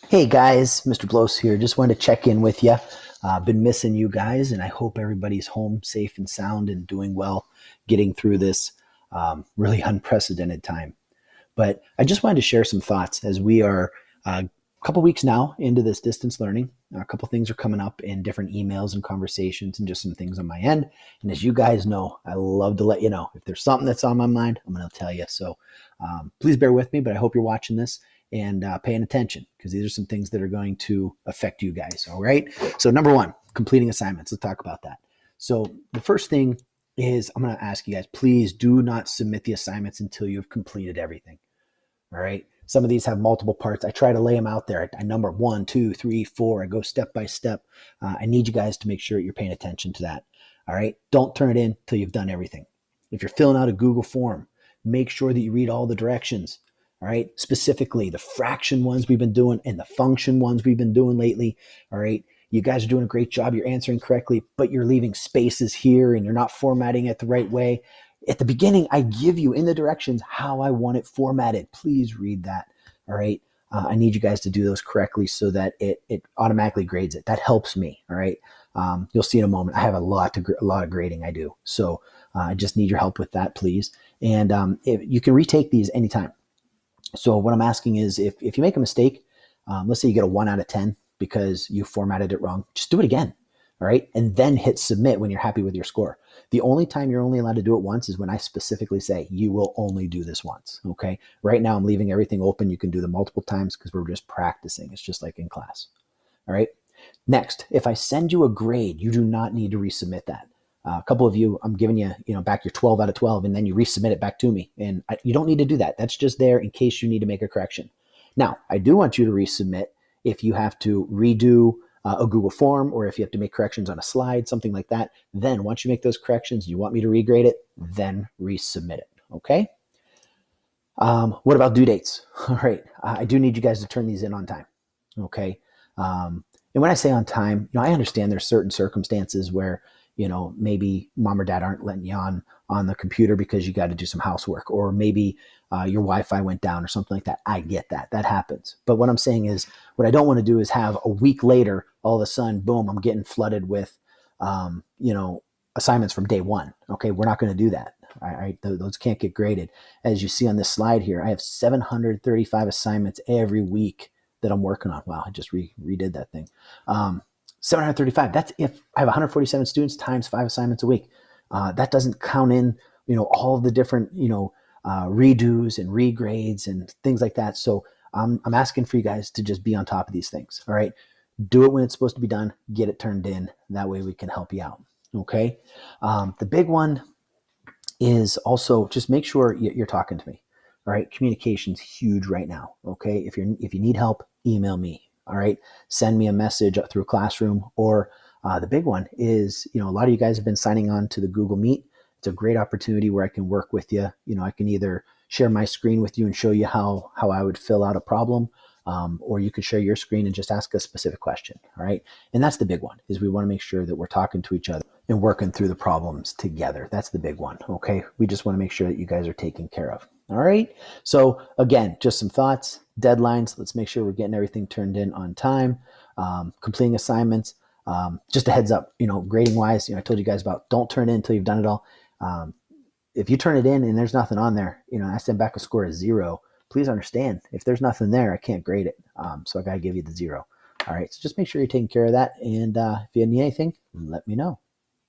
Hey guys, Mr. Blows here. Just wanted to check in with you. Been missing you guys, and I hope everybody's home safe and sound and doing well, getting through this really unprecedented time. But I just wanted to share some thoughts as we are a couple weeks now into this distance learning. A couple things are coming up in different emails and conversations, and just some things on my end. And as you guys know, I love to let you know if there's something that's on my mind, I'm going to tell you. So please bear with me, but I hope you're watching this and paying attention because these are some things that are going to affect you guys. All right. So, number one, completing assignments. Let's talk about that. So, the first thing is I'm going to ask you guys, please do not submit the assignments until you've completed everything. All right. Some of these have multiple parts. I try to lay them out there. I number 1, 2, 3, 4. I go step by step. I need you guys to make sure you're paying attention to that. All right. Don't turn it in until you've done everything. If you're filling out a Google form, make sure that you read all the directions. All right. Specifically, the fraction ones we've been doing and the function ones we've been doing lately. All right. You guys are doing a great job. You're answering correctly, but you're leaving spaces here and you're not formatting it the right way. At the beginning, I give you in the directions how I want it formatted. Please read that. All right. I need you guys to do those correctly so that it automatically grades it. That helps me. All right. You'll see in a moment. I have a lot of grading I do. So I just need your help with that, please. And if you can retake these anytime. So what I'm asking is if you make a mistake, let's say you get a 1 out of 10 because you formatted it wrong, just do it again. All right. And then hit submit when you're happy with your score. The only time you're only allowed to do it once is when I specifically say you will only do this once. Okay. Right now I'm leaving everything open. You can do them multiple times because we're just practicing. It's just like in class. All right. Next, if I send you a grade, you do not need to resubmit that. A couple of you, I'm giving you, back your 12 out of 12, and then you resubmit it back to me. And you don't need to do that. That's just there in case you need to make a correction. Now, I do want you to resubmit if you have to redo a Google form or if you have to make corrections on a slide, something like that. Then once you make those corrections, you want me to regrade it, then resubmit it. Okay. What about due dates? All right. I do need you guys to turn these in on time. Okay. And when I say on time, I understand there's certain circumstances where, maybe mom or dad aren't letting you on the computer because you got to do some housework, or maybe your Wi-Fi went down or something like that. I get that. That happens. But what I'm saying is what I don't want to do is have a week later, all of a sudden, boom, I'm getting flooded with, assignments from day one. Okay. We're not going to do that. All right. Those can't get graded. As you see on this slide here, I have 735 assignments every week that I'm working on. Wow, I just redid that thing. 735. That's if I have 147 students times 5 assignments a week. That doesn't count in, all of the different, redos and regrades and things like that. So I'm asking for you guys to just be on top of these things. All right. Do it when it's supposed to be done. Get it turned in. That way we can help you out. Okay. The big one is also just make sure you're talking to me. All right. Communication's huge right now. Okay. If you need help, email me. All right. Send me a message through Classroom, or the big one is, a lot of you guys have been signing on to the Google Meet. It's a great opportunity where I can work with you. I can either share my screen with you and show you how I would fill out a problem. Or you could share your screen and just ask a specific question. All right. And that's the big one, is we want to make sure that we're talking to each other and working through the problems together. That's the big one. Okay. We just want to make sure that you guys are taken care of. All right. So again, just some thoughts, deadlines. Let's make sure we're getting everything turned in on time, completing assignments. Just a heads up, grading wise, I told you guys about don't turn in until you've done it all. If you turn it in and there's nothing on there, I send back a score of 0. Please understand, if there's nothing there, I can't grade it. So I got to give you the 0. All right. So just make sure you're taking care of that. And if you need anything, let me know.